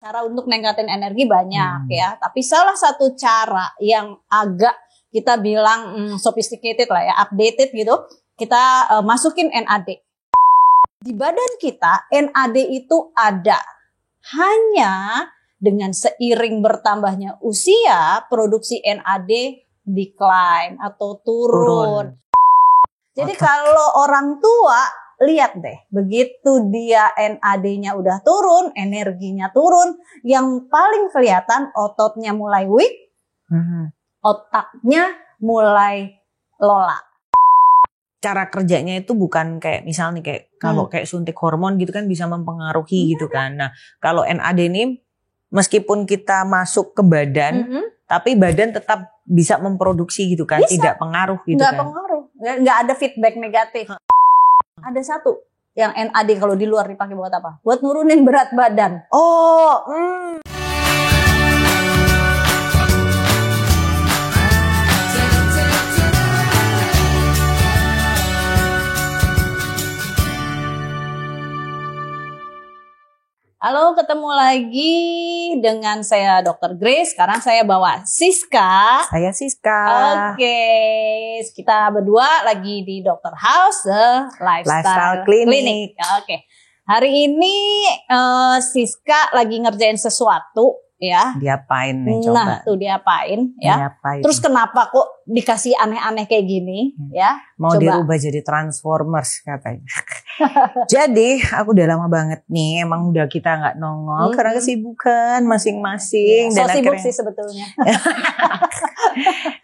Cara untuk ningkatin energi banyak ya, tapi salah satu cara yang agak kita bilang sophisticated lah ya, updated gitu, kita masukin NAD. Di badan kita NAD itu ada, hanya dengan seiring bertambahnya usia produksi NAD decline atau turun. Jadi kalau orang tua, lihat deh, begitu dia NAD-nya udah turun, energinya turun, yang paling kelihatan ototnya mulai weak, otaknya mulai lola. Cara kerjanya itu bukan kayak misalnya kayak kalau kayak suntik hormon gitu kan bisa mempengaruhi gitu kan. Nah kalau NAD ini meskipun kita masuk ke badan, tapi badan tetap bisa memproduksi gitu kan, tidak pengaruh gitu nggak kan. Pengaruh, nggak ada feedback negatif. Ada satu yang NAD kalau di luar dipakai buat apa? Buat nurunin berat badan. Halo, ketemu lagi dengan saya Dr. Grace. Sekarang saya bawa Siska. Saya Siska. Oke, kita berdua lagi di Dr. House, The Lifestyle Clinic. Oke, hari ini Siska lagi ngerjain sesuatu ya. Diapain nih coba? Nah, tuh diapain ya. Diapain. Terus kenapa kok dikasih aneh-aneh kayak gini ya? Mau coba. Dirubah jadi Transformers katanya. Jadi aku udah lama banget nih, emang udah kita nggak nongol karena kesibukan masing-masing. So dan sibuk akhirnya sih sebetulnya.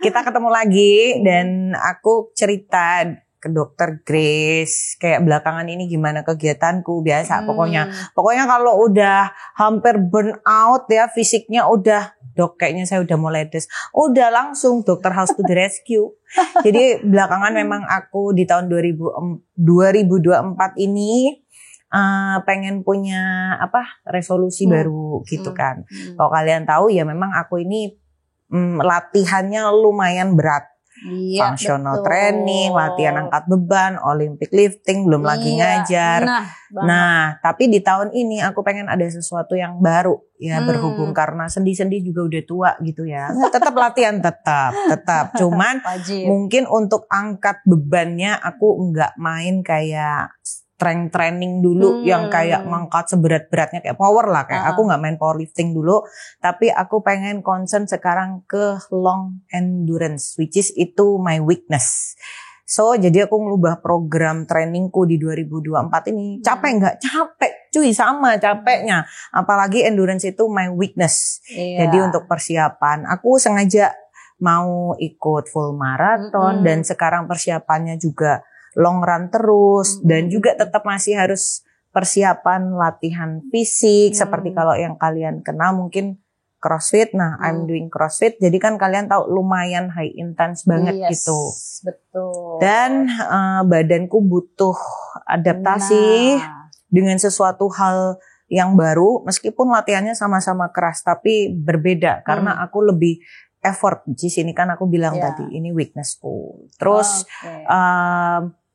kita ketemu lagi dan aku cerita ke Dokter Grace kayak belakangan ini gimana kegiatanku biasa. Pokoknya kalau udah hampir burn out ya, fisiknya udah, dok kayaknya saya udah mulai udah langsung Dr. House to the rescue. Jadi belakangan memang aku di tahun 2024 ini pengen punya resolusi baru gitu kan. Kalau kalian tahu ya memang aku ini latihannya lumayan berat. Iya, functional training, latihan angkat beban, Olympic lifting, belum lagi ngajar. Nah, tapi di tahun ini aku pengen ada sesuatu yang baru ya, berhubung karena sendi-sendi juga udah tua gitu ya. Tetap latihan, tetap. Cuman mungkin untuk angkat bebannya aku nggak main kayak strength training dulu yang kayak ngangkat seberat-beratnya kayak power lah, kayak aku nggak main powerlifting dulu, tapi aku pengen concern sekarang ke long endurance, which is itu my weakness. So jadi aku ngubah program trainingku di 2024 ini. Capek nggak? Capek cuy, sama capeknya. Apalagi endurance itu my weakness. Jadi untuk persiapan aku sengaja mau ikut full marathon dan sekarang persiapannya juga long run terus, dan juga tetap masih harus persiapan latihan fisik seperti kalau yang kalian kenal mungkin CrossFit. Nah, I'm doing CrossFit, jadi kan kalian tahu lumayan high intense banget gitu. Betul. Dan badanku butuh adaptasi dengan sesuatu hal yang baru, meskipun latihannya sama-sama keras tapi berbeda karena aku lebih effort. Di sini kan aku bilang tadi ini weaknessku. Terus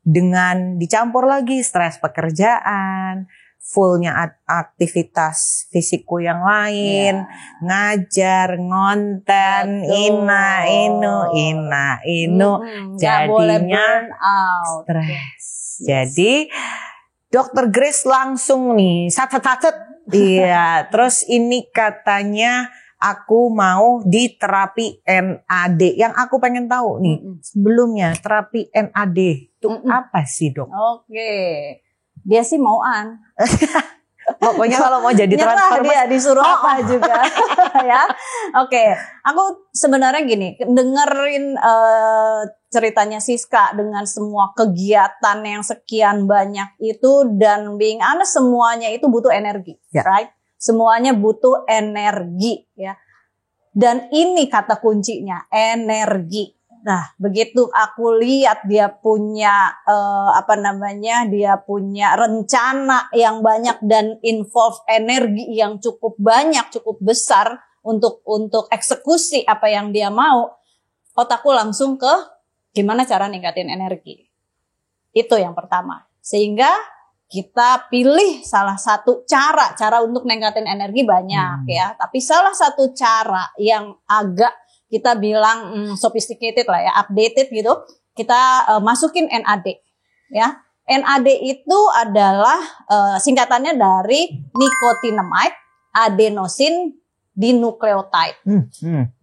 dengan dicampur lagi stres pekerjaan, fullnya aktivitas fisikku yang lain, ngajar, ngonten, ina inu, jadinya stres. Jadi Dokter Grace langsung nih, iya. Terus ini katanya aku mau di terapi NAD. Yang aku pengen tahu nih, sebelumnya terapi NAD itu apa sih, dok? Oke, dia sih mauan. Pokoknya kalau mau jadi transfer dia disuruh apa juga ya. Oke, aku sebenarnya gini, dengerin ceritanya Siska dengan semua kegiatan yang sekian banyak itu, dan being honest semuanya itu butuh energi, right? Semuanya butuh energi ya. Dan ini kata kuncinya, energi. Nah, begitu aku lihat dia punya dia punya rencana yang banyak dan involve energi yang cukup banyak, cukup besar untuk eksekusi apa yang dia mau, otakku langsung ke gimana cara ningkatin energi. Itu yang pertama. Sehingga kita pilih salah satu cara untuk ningkatin energi banyak ya. Tapi salah satu cara yang agak kita bilang sophisticated lah ya, updated gitu, kita masukin NAD ya. NAD itu adalah singkatannya dari nicotinamide adenosine dinukleotide.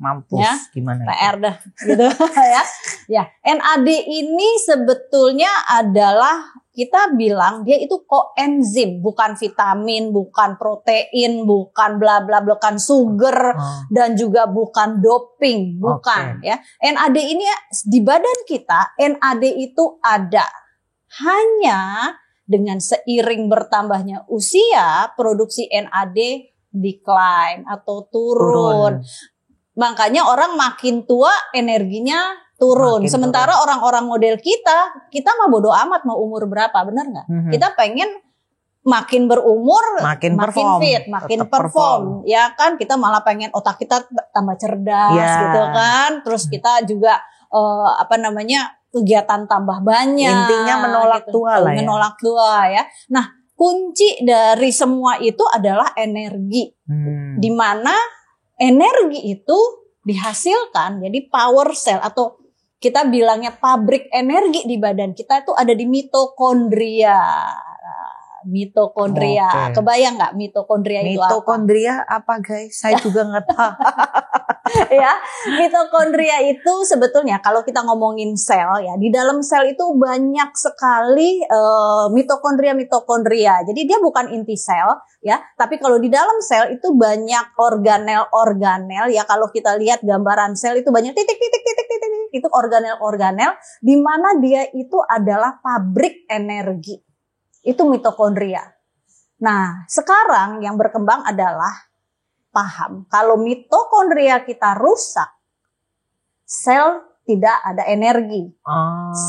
Mampus ya, gimana? PR dah gitu ya. Ya, NAD ini sebetulnya adalah kita bilang dia itu koenzim, bukan vitamin, bukan protein, bukan bla bla, bukan sugar dan juga bukan doping, bukan ya. NAD ini di badan kita, NAD itu ada. Hanya dengan seiring bertambahnya usia, produksi NAD decline atau turun. Makanya orang makin tua energinya turun. Sementara orang-orang model kita mah bodo amat mau umur berapa, bener nggak? Kita pengen makin berumur, makin fit, makin perform. Ya kan, kita malah pengen otak kita tambah cerdas gitu kan. Terus kita juga kegiatan tambah banyak. Intinya menolak gitu. tua lah ya. Menolak tua ya. Nah, kunci dari semua itu adalah energi. Di mana energi itu dihasilkan jadi power cell atau kita bilangnya pabrik energi di badan kita itu ada di mitokondria. Mitokondria. Kebayang nggak mitokondria itu apa? Mitokondria apa guys? Saya juga nggak tahu. Ya, mitokondria itu sebetulnya kalau kita ngomongin sel ya, di dalam sel itu banyak sekali mitokondria. Jadi dia bukan inti sel ya, tapi kalau di dalam sel itu banyak organel ya. Kalau kita lihat gambaran sel itu banyak titik itu organel di mana dia itu adalah pabrik energi. Itu mitokondria. Nah, sekarang yang berkembang adalah paham kalau mitokondria kita rusak, sel tidak ada energi.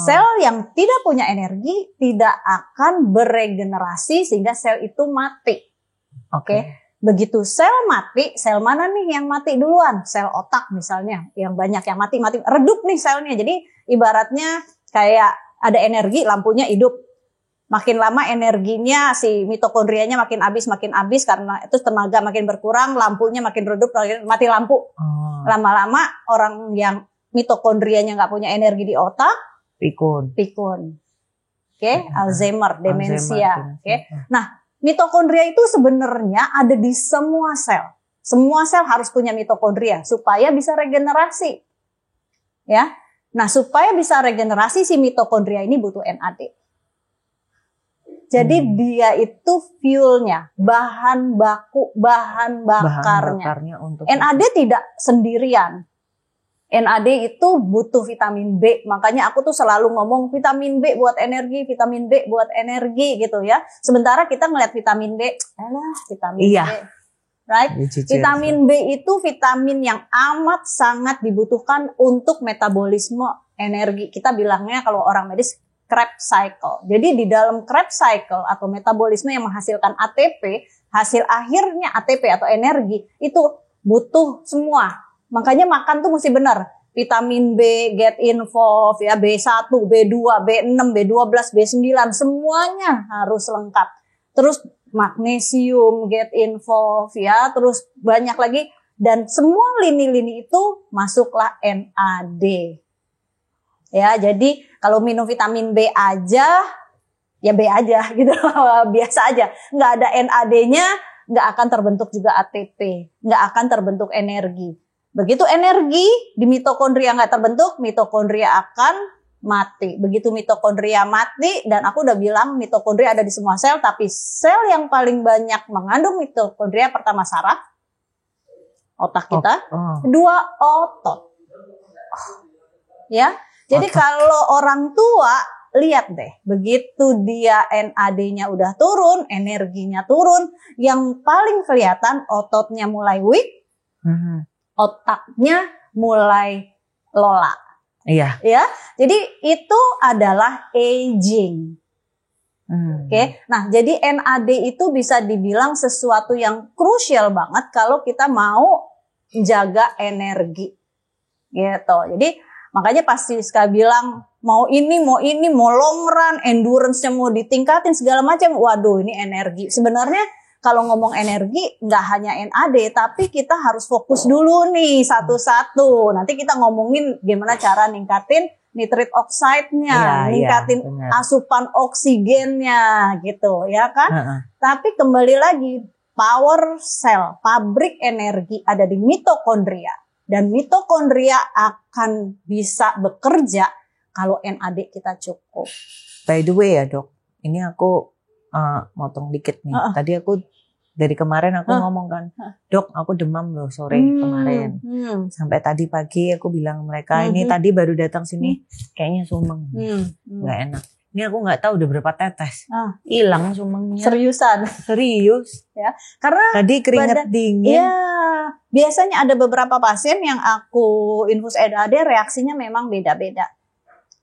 Sel yang tidak punya energi tidak akan beregenerasi sehingga sel itu mati. Oke. Begitu sel mati, sel mana nih yang mati duluan? Sel otak misalnya, yang banyak yang mati, redup nih selnya. Jadi ibaratnya kayak ada energi, lampunya hidup. Makin lama energinya si mitokondrianya makin habis karena itu tenaga makin berkurang, lampunya makin redup, mati lampu. Lama-lama orang yang mitokondrianya nggak punya energi di otak, pikun. Alzheimer, demensia. Nah, mitokondria itu sebenarnya ada di semua sel. Semua sel harus punya mitokondria supaya bisa regenerasi. Ya. Nah, supaya bisa regenerasi si mitokondria ini butuh NAD. Jadi dia itu fuelnya, bahan bakarnya. Untuk NAD tidak sendirian. NAD itu butuh vitamin B. Makanya aku tuh selalu ngomong vitamin B buat energi gitu ya. Sementara kita ngeliat vitamin B, vitamin B. Right? Vitamin B itu vitamin yang amat sangat dibutuhkan untuk metabolisme energi. Kita bilangnya kalau orang medis Krebs cycle. Jadi di dalam Krebs cycle atau metabolisme yang menghasilkan ATP, hasil akhirnya ATP atau energi itu butuh semua. Makanya makan tuh mesti benar. Vitamin B, get involved ya, B1, B2, B6, B12, B9 semuanya harus lengkap. Terus magnesium, get involved ya, terus banyak lagi dan semua lini-lini itu masuklah NAD. Ya, jadi kalau minum vitamin B aja, ya B aja gitu, biasa aja. Nggak ada NAD-nya, nggak akan terbentuk juga ATP, nggak akan terbentuk energi. Begitu energi di mitokondria nggak terbentuk, mitokondria akan mati. Begitu mitokondria mati, dan aku udah bilang mitokondria ada di semua sel, tapi sel yang paling banyak mengandung mitokondria pertama saraf, otak kita, kedua otot. Ya. Jadi kalau orang tua, lihat deh, begitu dia NAD-nya udah turun, energinya turun, yang paling kelihatan ototnya mulai weak, otaknya mulai lola. Iya. Ya, jadi itu adalah aging. Oke. Nah, jadi NAD itu bisa dibilang sesuatu yang krusial banget kalau kita mau jaga energi. Gitu. Jadi makanya pas Siska bilang mau ini, mau long run, endurance-nya mau ditingkatin segala macam. Waduh, ini energi. Sebenarnya kalau ngomong energi nggak hanya NAD, tapi kita harus fokus dulu nih satu-satu. Nanti kita ngomongin gimana cara ningkatin nitrate oxide-nya, ningkatin asupan oksigennya gitu ya kan. Tapi kembali lagi, power cell, pabrik energi ada di mitokondria. Dan mitokondria akan bisa bekerja kalau NAD kita cukup. By the way ya dok, ini aku motong dikit nih. Tadi aku dari kemarin aku ngomong kan, dok aku demam loh sore kemarin. Sampai tadi pagi aku bilang mereka ini tadi baru datang sini kayaknya sumeng, nggak enak. Ini aku nggak tahu udah berapa tetes, hilang sumengnya. Seriusan? Serius. Ya, karena tadi keringet dingin. Ya, biasanya ada beberapa pasien yang aku infus NAD reaksinya memang beda-beda.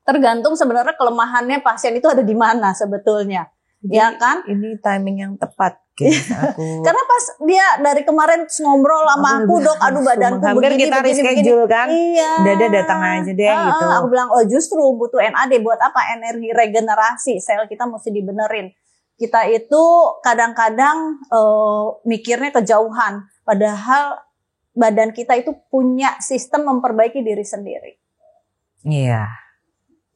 Tergantung sebenarnya kelemahannya pasien itu ada di mana sebetulnya. Jadi, ya kan? Ini timing yang tepat. Aku. Karena pas dia dari kemarin ngobrol sama aku, dok, aduh badanku hampir begini, kita reschedule kan. Iya. Dada datang aja deh gitu. Aku bilang, oh justru butuh NAD buat apa? Energi regenerasi, sel kita mesti dibenerin. Kita itu kadang-kadang mikirnya kejauhan, padahal badan kita itu punya sistem memperbaiki diri sendiri. Iya.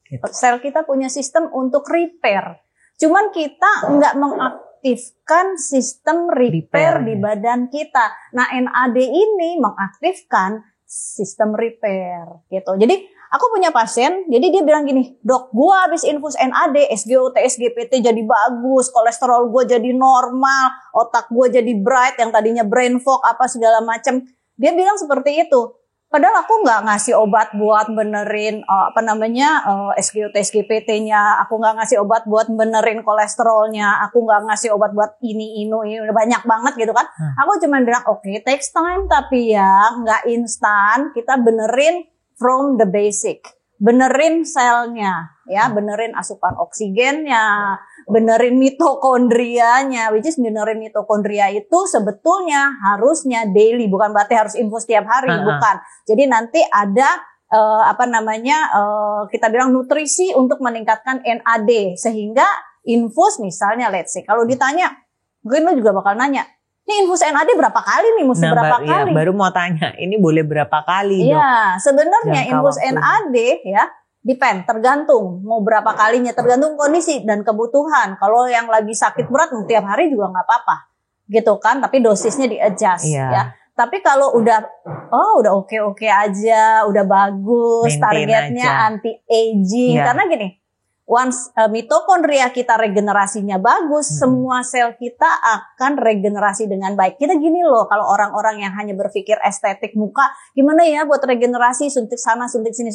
Gitu. Sel kita punya sistem untuk repair. Cuman kita nggak mengaktifkan sistem repair di badan kita. Nah, NAD ini mengaktifkan sistem repair gitu. Jadi aku punya pasien, jadi dia bilang gini, dok, gua habis infus NAD, SGOT, SGPT jadi bagus, kolesterol gua jadi normal, otak gua jadi bright, yang tadinya brain fog apa segala macam. Dia bilang seperti itu. Padahal aku nggak ngasih obat buat benerin SGOT, SGPT-nya, aku nggak ngasih obat buat benerin kolesterolnya, aku nggak ngasih obat buat ini udah banyak banget gitu kan. Aku cuma bilang okay, takes time, tapi ya nggak instan, kita benerin from the basic, benerin selnya, ya, benerin asupan oksigennya, benerin mitokondrianya, which is benerin mitokondria itu sebetulnya harusnya daily, bukan berarti harus infus tiap hari, bukan. Jadi nanti ada kita bilang nutrisi untuk meningkatkan NAD, sehingga infus misalnya let's say, kalau ditanya, mungkin lo juga bakal nanya, ini infus NAD berapa kali nih, mesti berapa kali? Baru mau tanya, ini boleh berapa kali dok? Iya, sebenarnya infus NAD ya, depend, tergantung mau berapa kalinya, tergantung kondisi dan kebutuhan. Kalau yang lagi sakit berat tiap hari juga nggak apa-apa, gitu kan? Tapi dosisnya di-adjust, ya. Tapi kalau udah oke aja, udah bagus, maintain targetnya anti-aging, karena gini, once mitokondria kita regenerasinya bagus, semua sel kita akan regenerasi dengan baik. Kita gini loh, kalau orang-orang yang hanya berpikir estetik muka, gimana ya buat regenerasi, suntik sana, suntik sini,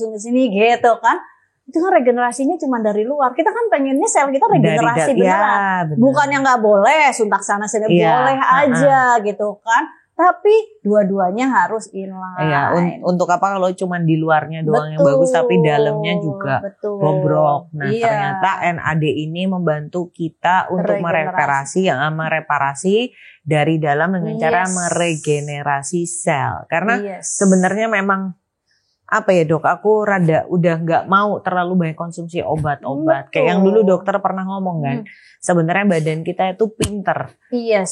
gitu kan. Itu kan regenerasinya cuma dari luar. Kita kan pengennya sel kita regenerasi beneran. Bukan yang nggak boleh, suntak sana sini boleh aja gitu kan. Tapi dua-duanya harus inline. Iya, untuk apa kalau cuma di luarnya doang yang bagus, tapi dalamnya juga bobrok. Nah, ternyata NAD ini membantu kita untuk mereparasi dari dalam dengan cara meregenerasi sel. Karena sebenarnya memang apa ya dok, aku udah nggak mau terlalu banyak konsumsi obat-obat. Kayak yang dulu dokter pernah ngomong kan, sebenarnya badan kita itu pinter,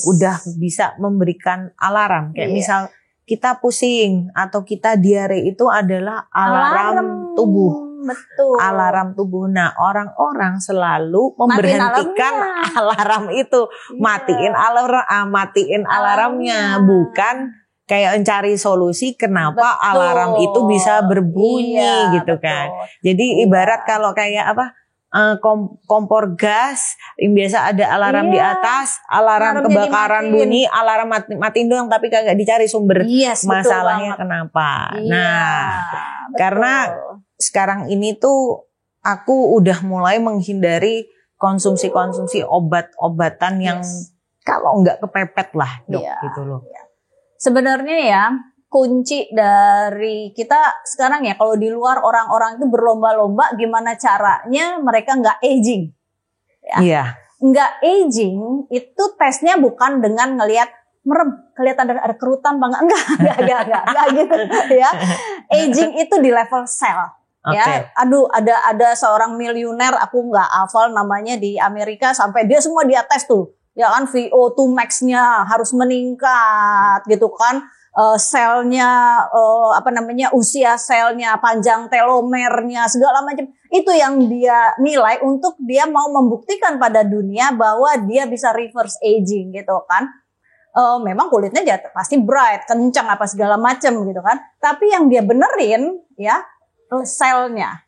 udah bisa memberikan alarm. Kayak misal kita pusing atau kita diare, itu adalah alarm tubuh. Betul. Alarm tubuh. Nah, orang-orang selalu memberhentikan alarm itu, matiin alarmnya, bukan kayak mencari solusi kenapa alarm itu bisa berbunyi gitu kan. Jadi ibarat kalau kayak kompor gas yang biasa ada alarm di atas, alarm kebakaran bunyi, alarm matiin doang, tapi kagak dicari sumber masalahnya kenapa. Karena sekarang ini tuh aku udah mulai menghindari konsumsi obat-obatan yang kalau nggak kepepet lah dok, gitu loh. Sebenarnya ya, kunci dari kita sekarang ya, kalau di luar orang-orang itu berlomba-lomba gimana caranya mereka nggak aging. Nggak aging itu tesnya bukan dengan ngelihat merem, kelihatan ada kerutan bang, enggak gitu ya. Aging itu di level sel. Ya, aduh ada seorang miliuner, aku nggak hafal namanya, di Amerika, sampai dia semua dia tes tuh, ya kan, VO2 max-nya harus meningkat gitu kan, selnya, usia selnya, panjang telomernya, segala macam. Itu yang dia nilai untuk dia mau membuktikan pada dunia bahwa dia bisa reverse aging gitu kan. Memang kulitnya pasti bright, kencang apa segala macam gitu kan. Tapi yang dia benerin ya selnya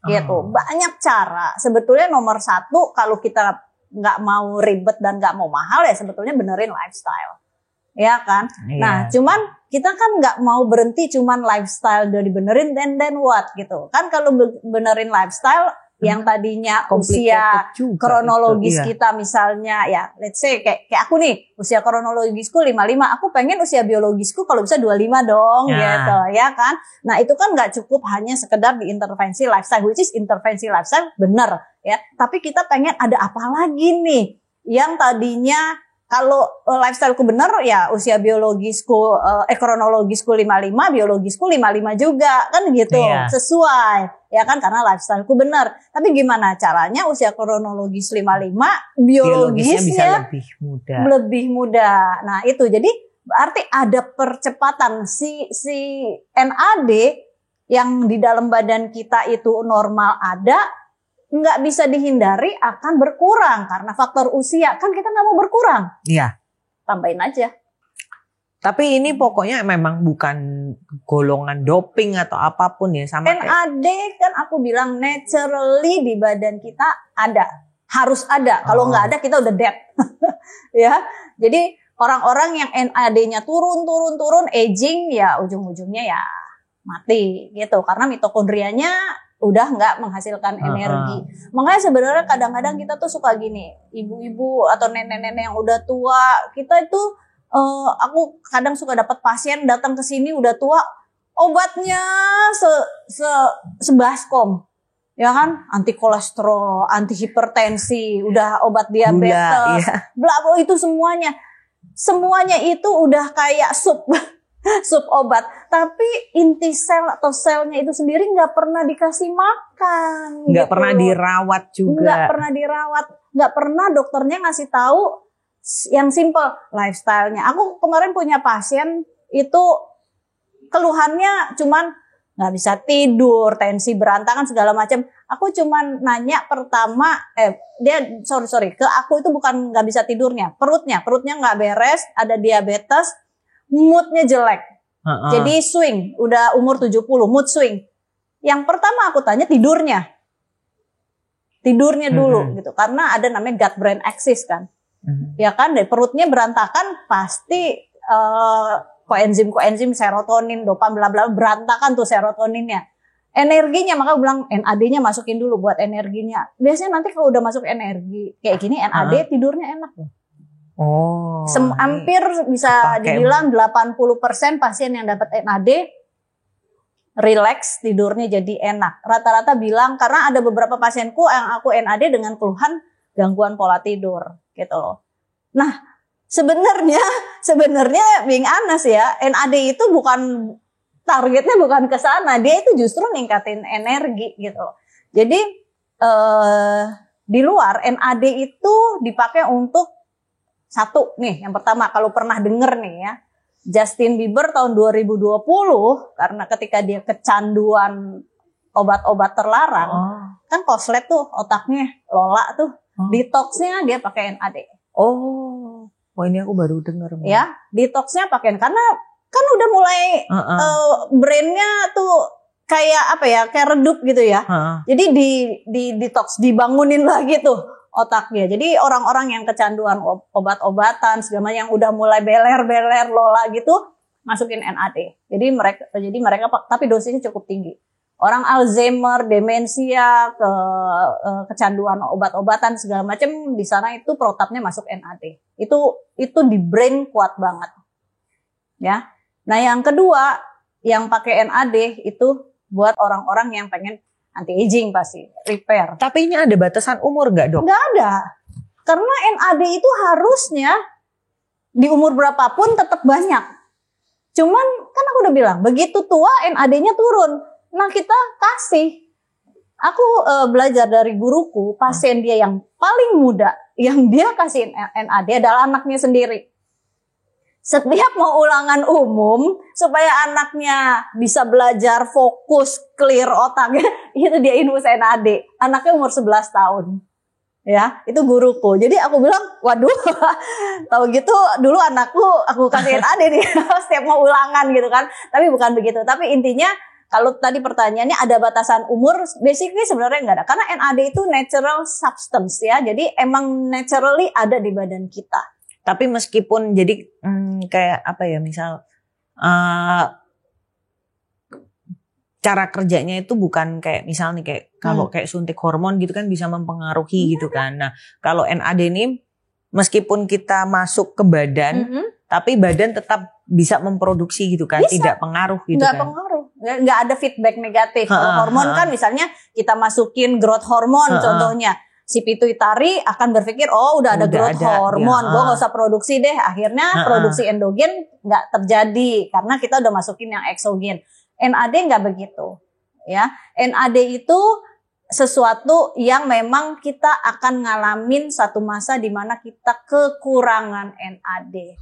gitu. Banyak cara. Sebetulnya nomor satu kalau kita nggak mau ribet dan nggak mau mahal ya sebetulnya benerin lifestyle. Ya kan? Iya. Nah, cuman kita kan nggak mau berhenti cuman lifestyle dari benerin then what gitu. Kan kalau benerin lifestyle yang tadinya usia kronologis kita misalnya ya let's say kayak aku nih, usia kronologisku 55, aku pengen usia biologisku kalau bisa 25 dong gitu ya kan. Nah, itu kan nggak cukup hanya sekedar diintervensi lifestyle, which is intervensi lifestyle bener ya, tapi kita pengen ada apa lagi nih yang tadinya kalau lifestyleku bener ya usia biologisku kronologisku 55, biologisku 55 juga kan gitu. Sesuai ya kan karena lifestyleku bener. Tapi gimana caranya usia kronologis 55 biologisnya bisa lebih muda. Nah, itu jadi berarti ada percepatan si NAD yang di dalam badan kita itu normal ada, nggak bisa dihindari akan berkurang karena faktor usia. Kan kita nggak mau berkurang. Iya. Tambahin aja. Tapi ini pokoknya memang bukan golongan doping atau apapun ya. Sama NAD kan aku bilang naturally di badan kita ada. Harus ada. Kalau nggak ada kita udah dead. Ya. Jadi orang-orang yang NAD-nya turun, aging ya ujung-ujungnya ya mati gitu. Karena mitokondrianya udah nggak menghasilkan energi. Makanya sebenarnya kadang-kadang kita tuh suka gini, ibu-ibu atau nenek-nenek yang udah tua, kita itu aku kadang suka dapat pasien datang ke sini udah tua, obatnya sebaskom, ya kan, anti kolesterol, anti hipertensi, udah obat diabetes, bla itu semuanya itu udah kayak sup obat, tapi inti sel atau selnya itu sendiri nggak pernah dikasih makan, nggak gitu. Pernah dirawat juga, nggak pernah dokternya ngasih tahu yang simple lifestyle-nya. Aku kemarin punya pasien itu keluhannya cuman nggak bisa tidur, tensi berantakan segala macam. Aku cuman nanya pertama, ke aku itu bukan nggak bisa tidurnya, perutnya nggak beres, ada diabetes. Moodnya jelek, jadi swing, udah umur 70, mood swing. Yang pertama aku tanya tidurnya dulu gitu, karena ada namanya gut brain axis kan, ya kan, dari perutnya berantakan pasti koenzim serotonin, dopamin, bla bla berantakan tuh serotoninnya, energinya, maka aku bilang NAD-nya masukin dulu buat energinya. Biasanya nanti kalau udah masuk energi kayak gini NAD tidurnya enak loh. Hampir bisa dibilang 80% pasien yang dapat NAD relax, tidurnya jadi enak. Rata-rata bilang, karena ada beberapa pasienku yang aku NAD dengan keluhan gangguan pola tidur gitu loh. Nah, sebenarnya being honest ya, NAD itu bukan targetnya, bukan ke sana, dia itu justru ningkatin energi gitu loh. Jadi di luar NAD itu dipakai untuk satu nih, yang pertama kalau pernah denger nih ya, Justin Bieber tahun 2020 karena ketika dia kecanduan obat-obat terlarang, kan koslet tuh otaknya, lola tuh, detoxnya dia pakai NAD. Ini aku baru denger. Ya, detoxnya pakai, karena kan udah mulai brainnya tuh kayak apa ya, kayak redup gitu ya. Jadi di detox, dibangunin lagi tuh otaknya. Jadi orang-orang yang kecanduan obat-obatan segala yang udah mulai beler lola gitu, masukin NAD. Jadi mereka tapi dosisnya cukup tinggi. Orang Alzheimer, demensia, kecanduan obat-obatan segala macam, di sana itu protapnya masuk NAD. Itu di brain kuat banget. Ya. Nah, yang kedua yang pakai NAD itu buat orang-orang yang pengen anti-aging, pasti repair. Tapi ini ada batasan umur nggak, Dok? Nggak ada. Karena NAD itu harusnya di umur berapapun tetap banyak. Cuman kan aku udah bilang, begitu tua NAD-nya turun. Nah kita kasih. Aku belajar dari guruku, pasien dia yang paling muda, yang dia kasih NAD adalah anaknya sendiri. Setiap mau ulangan umum, supaya anaknya bisa belajar fokus, clear otaknya, itu dia infus NAD. Anaknya umur 11 tahun. Ya, itu guruku. Jadi aku bilang, waduh, tahu gitu dulu aku kasih NAD nih setiap mau ulangan gitu kan. Tapi bukan begitu. Tapi intinya, kalau tadi pertanyaannya ada batasan umur, basically sebenarnya nggak ada. Karena NAD itu natural substance ya, jadi emang naturally ada di badan kita. Tapi meskipun jadi kayak apa ya, misal cara kerjanya itu bukan kayak misal nih kayak kalau kayak suntik hormon gitu kan bisa mempengaruhi gitu kan. Nah kalau NAD ini meskipun kita masuk ke badan, tapi badan tetap bisa memproduksi gitu kan, tidak pengaruh gitu nggak kan. Pengaruh. Nggak ada feedback negatif. Kalau hormon kan misalnya kita masukin growth hormon contohnya, si pituitari akan berpikir udah ada growth hormon, gue nggak usah produksi deh. Akhirnya produksi endogen nggak terjadi karena kita udah masukin yang eksogen. NAD nggak begitu, ya. NAD itu sesuatu yang memang kita akan ngalamin satu masa di mana kita kekurangan NAD.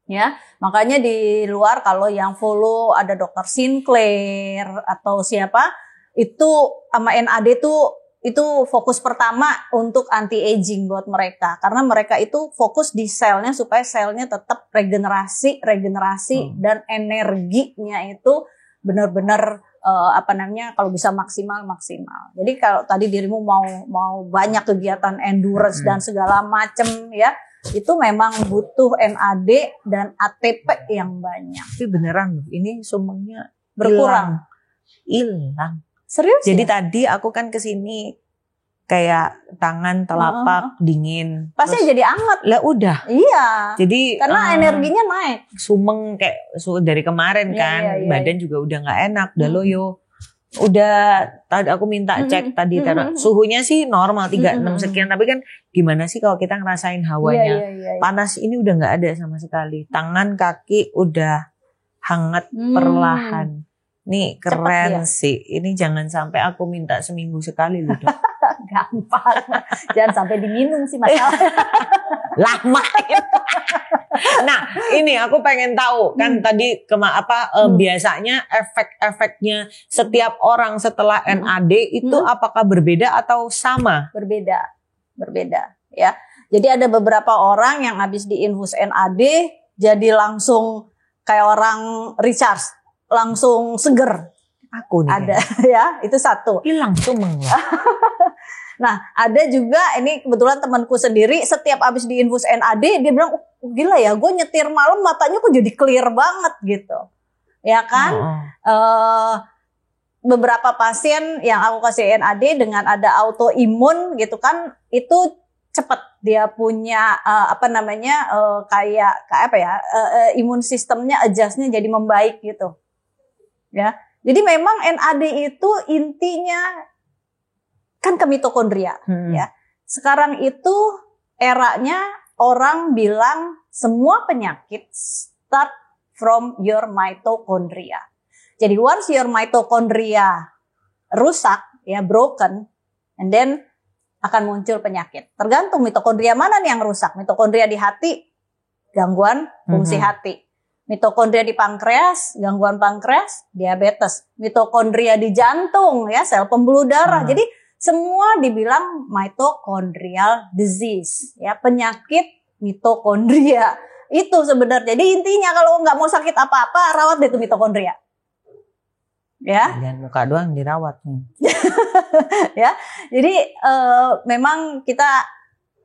Ya, makanya di luar kalau yang follow ada Dr. Sinclair atau siapa itu sama NAD itu fokus pertama untuk anti aging buat mereka karena mereka itu fokus di selnya supaya selnya tetap regenerasi dan energinya itu benar-benar kalau bisa maksimal. Jadi kalau tadi dirimu mau banyak kegiatan endurance dan segala macem ya, itu memang butuh NAD dan ATP yang banyak. Tapi beneran loh, ini sumengnya berkurang. Hilang. Serius? Jadi ya? tadi aku kan kesini kayak tangan telapak dingin. Pasti jadi anget. Lah udah. Iya. Jadi karena energinya naik. Sumeng kayak dari kemarin kan, badan juga udah nggak enak, udah loyo. Udah tadi aku minta cek tadi karena suhunya sih normal 36 sekian, tapi kan gimana sih kalau kita ngerasain hawanya panas ini udah nggak ada sama sekali. Tangan kaki udah hangat perlahan. Nih keren sih. Ini jangan sampai aku minta seminggu sekali loh Dok. Gampang. Jangan sampai diminum sih masalahnya. Lama. Nah ini aku pengen tahu kan tadi biasanya efek-efeknya setiap orang setelah NAD itu apakah berbeda atau sama? Berbeda ya. Jadi ada beberapa orang yang habis diinfus NAD jadi langsung kayak orang recharge, langsung seger. Aku nih ada ya, itu satu. Hilang sumeng. Nah, ada juga ini kebetulan temanku sendiri setiap habis diinfus NAD dia bilang, gila ya, gue nyetir malam matanya kok jadi clear banget gitu. Ya kan? Beberapa pasien yang aku kasih NAD dengan ada autoimun gitu kan, itu cepat dia punya imun sistemnya adjustnya jadi membaik gitu. Ya. Jadi memang NAD itu intinya kan ke mitokondria ya. Sekarang itu eranya orang bilang semua penyakit start from your mitochondria. Jadi once your mitochondria rusak ya, broken, and then akan muncul penyakit. Tergantung mitokondria mana nih yang rusak. Mitokondria di hati, gangguan fungsi hati. Mitokondria di pankreas, gangguan pankreas, diabetes. Mitokondria di jantung, ya sel pembuluh darah. Jadi semua dibilang mitochondrial disease, ya penyakit mitokondria. Itu sebenarnya. Jadi intinya kalau nggak mau sakit apa-apa, rawat deh tuh mitokondria. Ya. Dan muka doang dirawat nih. Ya. Jadi memang kita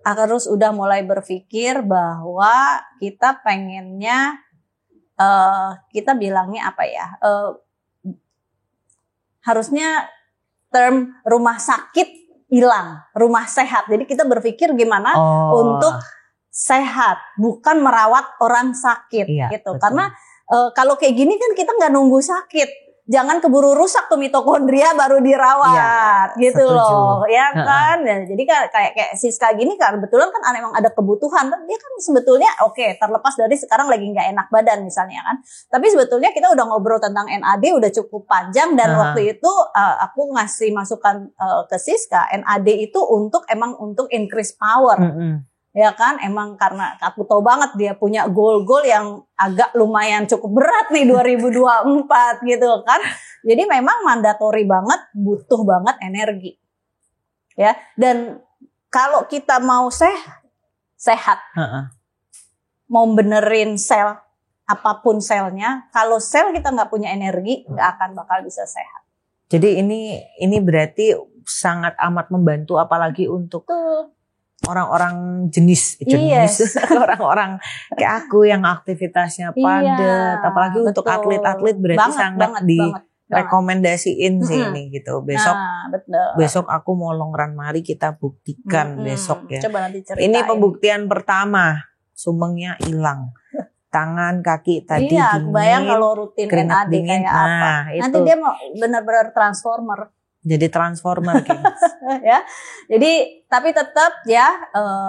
harus udah mulai berpikir bahwa kita pengennya kita bilangnya apa ya, harusnya term rumah sakit hilang, rumah sehat. Jadi kita berpikir gimana untuk sehat, bukan merawat orang sakit gitu. Betul. Karena kalau kayak gini kan kita nggak nunggu sakit, jangan keburu rusak tuh mitokondria baru dirawat gitu setuju. loh, ya kan? Dan jadi kayak Siska gini kan kebetulan kan emang ada kebutuhan, dia kan sebetulnya terlepas dari sekarang lagi nggak enak badan misalnya kan, tapi sebetulnya kita udah ngobrol tentang NAD udah cukup panjang dan waktu itu aku ngasih masukan ke Siska, NAD itu untuk increase power. Ya kan, emang karena aku tahu banget dia punya goal-goal yang agak lumayan cukup berat nih 2024 gitu kan. Jadi memang mandatori banget, butuh banget energi. Ya, dan kalau kita mau sehat, mau benerin sel, apapun selnya, kalau sel kita nggak punya energi, nggak akan bakal bisa sehat. Jadi ini berarti sangat amat membantu apalagi untuk orang-orang jenis orang-orang kayak aku yang aktivitasnya padat, apalagi untuk atlet-atlet berarti sangat direkomendasiin sih ini gitu. Besok aku mau long run, mari kita buktikan besok ya. Coba nanti ceritain. Ini pembuktian pertama, sumengnya hilang. Tangan, kaki tadi dingin. Bayang kalau rutin NAD dingin. Kayak apa. Nanti dia mau benar-benar transformer. Jadi transformer ya. Jadi tapi tetap ya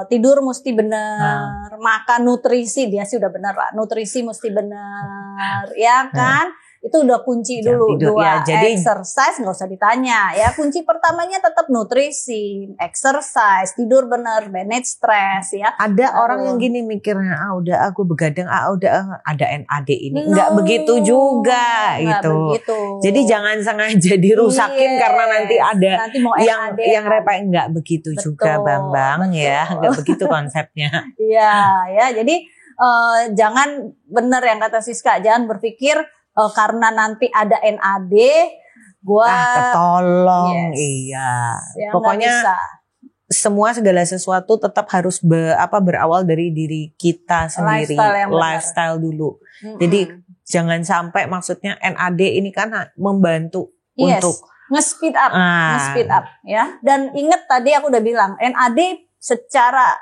tidur mesti benar, makan nutrisi dia sih udah benar lah. Nutrisi mesti benar, ya kan? Itu udah kunci dulu. Dua, jadi exercise nggak usah ditanya ya. Kunci pertamanya tetap nutrisi, exercise, tidur benar, manage stres ya. Ada orang yang gini mikirnya, udah aku begadang, udah ada NAD ini. Nggak begitu juga gitu. Jadi jangan sengaja dirusakin karena nanti ada yang repot. Nggak begitu juga Bambang ya. Nggak begitu konsepnya. Iya ya. Jadi jangan, benar yang kata Siska, jangan berpikir karena nanti ada NAD, ketolong, iya. Ya, pokoknya segala sesuatu tetap harus berawal dari diri kita sendiri, lifestyle dulu. Jadi jangan sampai, maksudnya NAD ini kan membantu untuk nge-speed up, ya. Dan ingat tadi aku udah bilang, NAD secara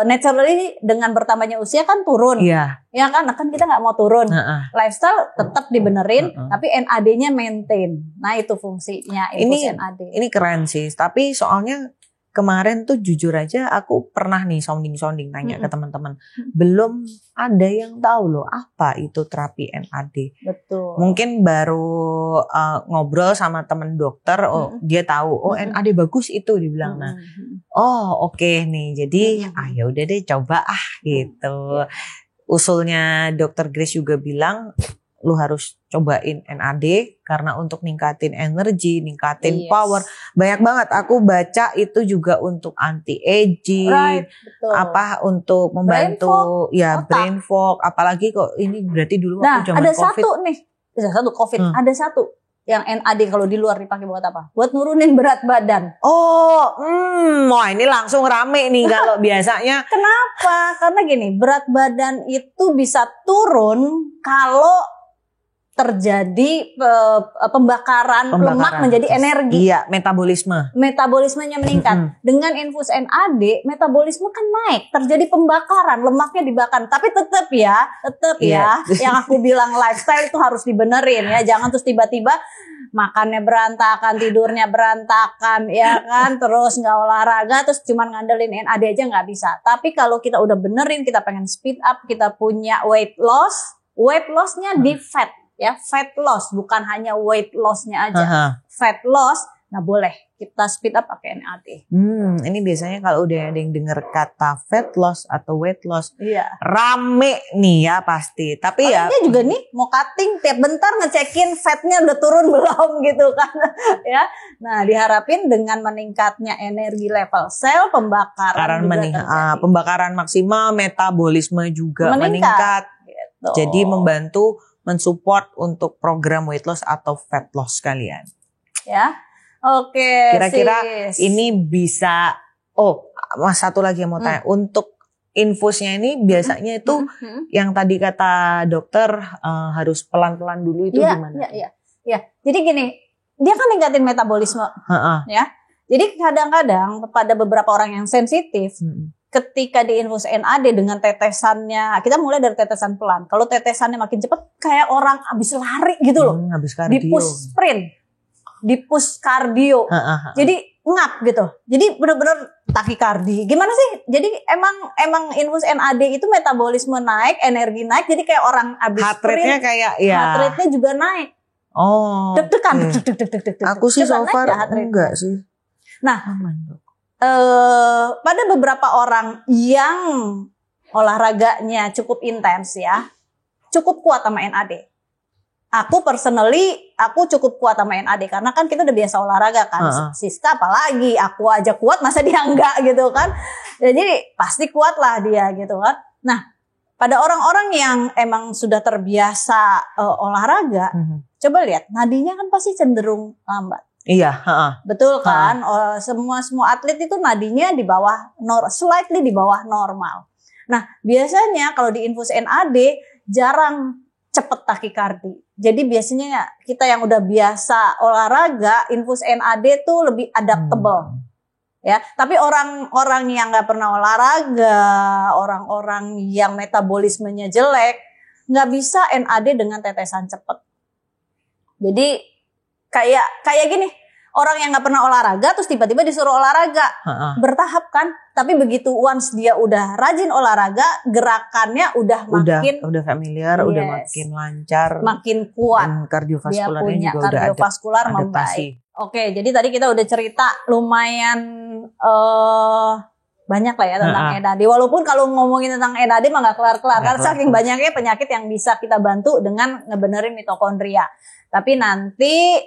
naturally dengan bertambahnya usia kan turun, ya kan kita nggak mau turun, lifestyle tetap dibenerin, tapi NAD-nya maintain. Nah itu fungsinya NAD. Ini keren sih, tapi soalnya kemarin tuh jujur aja aku pernah nih sounding tanya ke teman-teman, belum ada yang tahu loh apa itu terapi NAD. Betul. Mungkin baru ngobrol sama teman dokter, dia tahu, NAD bagus itu, dibilang. Nah, oke nih, jadi ya udah deh coba gitu. Usulnya Dokter Grace juga bilang, lu harus cobain NAD karena untuk ningkatin energi, ningkatin power. Banyak banget aku baca itu juga untuk anti aging, untuk membantu brain fog, apalagi kok ini berarti dulu waktu zaman ada COVID. Ada satu yang NAD kalau di luar dipakai buat apa? Buat nurunin berat badan. Wah ini langsung rame nih kalau biasanya. Kenapa? Karena gini, berat badan itu bisa turun kalau terjadi pembakaran lemak menjadi energi. Iya, metabolismenya meningkat. Dengan infus NAD, metabolisme kan naik, terjadi pembakaran, lemaknya dibakar. Tapi tetap ya, yang aku bilang lifestyle itu harus dibenerin ya. Jangan terus tiba-tiba makannya berantakan, tidurnya berantakan, ya kan, terus nggak olahraga, terus cuman ngandelin NAD aja nggak bisa. Tapi kalau kita udah benerin, kita pengen speed up, kita punya weight loss-nya di fat. Ya, fat loss, bukan hanya weight loss-nya aja. Fat loss, nah boleh kita speed up pakai NAD. Ini biasanya kalau udah ada yang dengar kata fat loss atau weight loss, rame nih ya pasti. Tapi ya dia juga nih mau cutting, tiap bentar ngecekin fatnya udah turun belum gitu kan. Ya, nah diharapin dengan meningkatnya energi level sel, pembakaran maksimal, metabolisme juga meningkat. Gitu. Jadi membantu mensupport untuk program weight loss atau fat loss kalian. Ya, oke. Kira-kira ini bisa. Satu lagi yang mau tanya. Untuk infusnya ini biasanya itu yang tadi kata dokter harus pelan-pelan dulu itu gimana? Iya. Jadi gini, dia kan ningkatin metabolisme, ya. Jadi kadang-kadang pada beberapa orang yang sensitif, ketika diinfus NAD dengan tetesannya, kita mulai dari tetesan pelan. Kalau tetesannya makin cepat, kayak orang habis lari gitu loh. Habis kardio. Di push sprint, di push kardio. Jadi ngap gitu. Jadi benar-benar takikardi. Gimana sih? Jadi emang infus NAD itu metabolisme naik, energi naik. Jadi kayak orang habis heart rate-nya kayak ya. Heart rate-nya juga naik. Oh. Deg-degan. Aku sih so far enggak sih. Nah, pada beberapa orang yang olahraganya cukup intens ya, cukup kuat sama NAD. Aku personally, aku cukup kuat sama NAD karena kan kita udah biasa olahraga kan. Siska apalagi, aku aja kuat masa dia enggak gitu kan. Jadi pasti kuat lah dia gitu kan. Nah, pada orang-orang yang emang sudah terbiasa olahraga, coba lihat nadinya kan pasti cenderung lambat. Iya, betul kan? Semua atlet itu nadinya di bawah slightly di bawah normal. Nah, biasanya kalau diinfus NAD jarang cepet takikardi. Jadi biasanya kita yang udah biasa olahraga, infus NAD tuh lebih adaptable. Ya, tapi orang-orang yang nggak pernah olahraga, orang-orang yang metabolismenya jelek, nggak bisa NAD dengan tetesan cepet. Jadi kayak gini, orang yang nggak pernah olahraga terus tiba-tiba disuruh olahraga, bertahap kan? Tapi begitu once dia udah rajin olahraga, gerakannya udah familiar, udah makin lancar, makin kuat, dan kardiovaskularnya dia punya juga kardiovaskular udah membaik. Oke, jadi tadi kita udah cerita lumayan banyak lah ya tentang NAD. Walaupun kalau ngomongin tentang NAD mah nggak kelar-kelar, karena saking banyaknya penyakit yang bisa kita bantu dengan ngebenerin mitokondria. Tapi nanti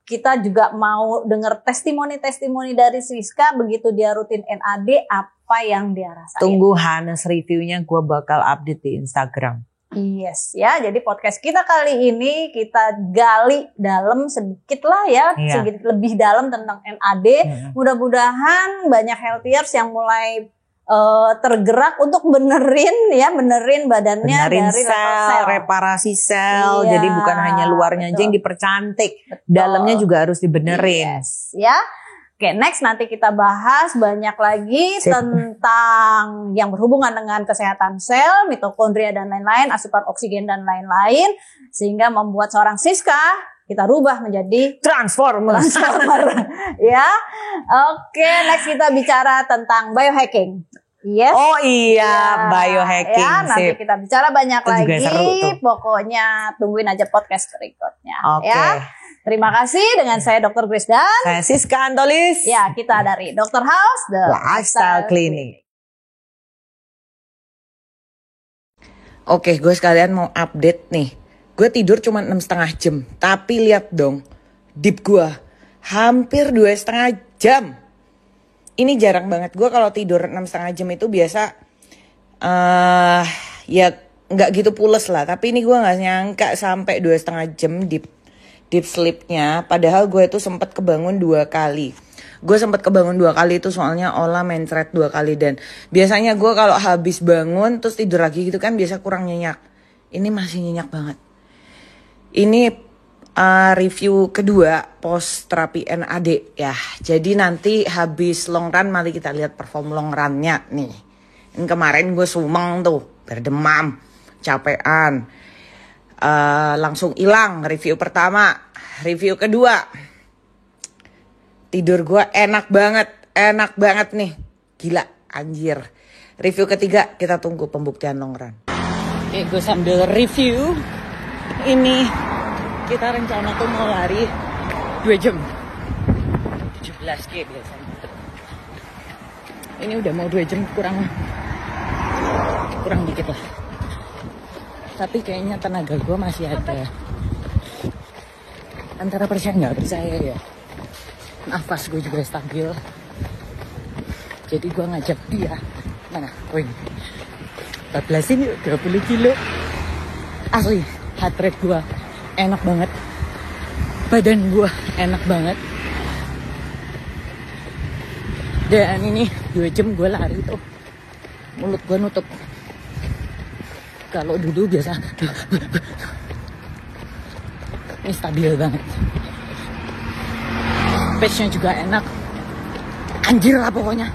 kita juga mau dengar testimoni-testimoni dari Siska begitu dia rutin NAD apa yang dia rasain. Tunggu Hanes reviewnya, gue bakal update di Instagram. Yes ya, jadi podcast kita kali ini kita gali dalam sedikit lah ya, sedikit lebih dalam tentang NAD. Mudah-mudahan banyak healthiers yang mulai tergerak untuk benerin badannya dari sel, reparasi sel. Jadi bukan hanya luarnya aja yang dipercantik, dalamnya juga harus dibenerin. Yes, ya. Oke, next nanti kita bahas banyak lagi tentang yang berhubungan dengan kesehatan sel, mitokondria dan lain-lain, asupan oksigen dan lain-lain, sehingga membuat seorang Siska kita rubah menjadi transformer. Ya. Oke, next kita bicara tentang biohacking. Yes. Oh iya, biohacking. Ya, nanti kita bicara banyak itu lagi. Seru, pokoknya tungguin aja podcast berikutnya. Oke. Ya. Terima kasih, dengan saya Dr. Grace dan saya Siska Antolis. Ya, kita dari Dr. House The Lifestyle Clinic. Oke, gue sekalian mau update nih. Gue tidur cuma 6,5 jam. Tapi lihat dong, deep gue hampir 2,5 jam. Ini jarang banget. Gue kalau tidur 6,5 jam itu biasa ya nggak gitu pules lah. Tapi ini gue nggak nyangka sampai 2,5 jam deep sleepnya. Padahal gue itu sempat kebangun 2 kali. Gue sempat kebangun 2 kali itu soalnya olah mencret 2 kali. Dan biasanya gue kalau habis bangun terus tidur lagi gitu kan biasa kurang nyenyak. Ini masih nyenyak banget. Ini review kedua post terapi NAD ya. Jadi nanti habis long run mari kita lihat perform long runnya nih. Ini kemarin gue sumeng tuh, berdemam, capean. Langsung hilang review pertama. Review kedua, tidur gue enak banget nih. Gila, anjir. Review ketiga, kita tunggu pembuktian long run. Oke, gue sambil review. Ini kita rencana tuh mau lari 2 jam. 17K biasanya. Ini udah mau 2 jam kurang dikit lah. Tapi kayaknya tenaga gue masih ada. Antara percaya nggak percaya ya. Nafas gue juga stabil. Jadi gue ngajak dia. Mana? Wing. 14 ini 20 kilo. Asli, heart rate gue enak banget. Badan gue enak banget. Dan ini 2 jam gue lari tuh. Mulut gue nutup. Kalau dulu biasa ini stabil banget. Pace-nya juga enak. Anjir lah pokoknya.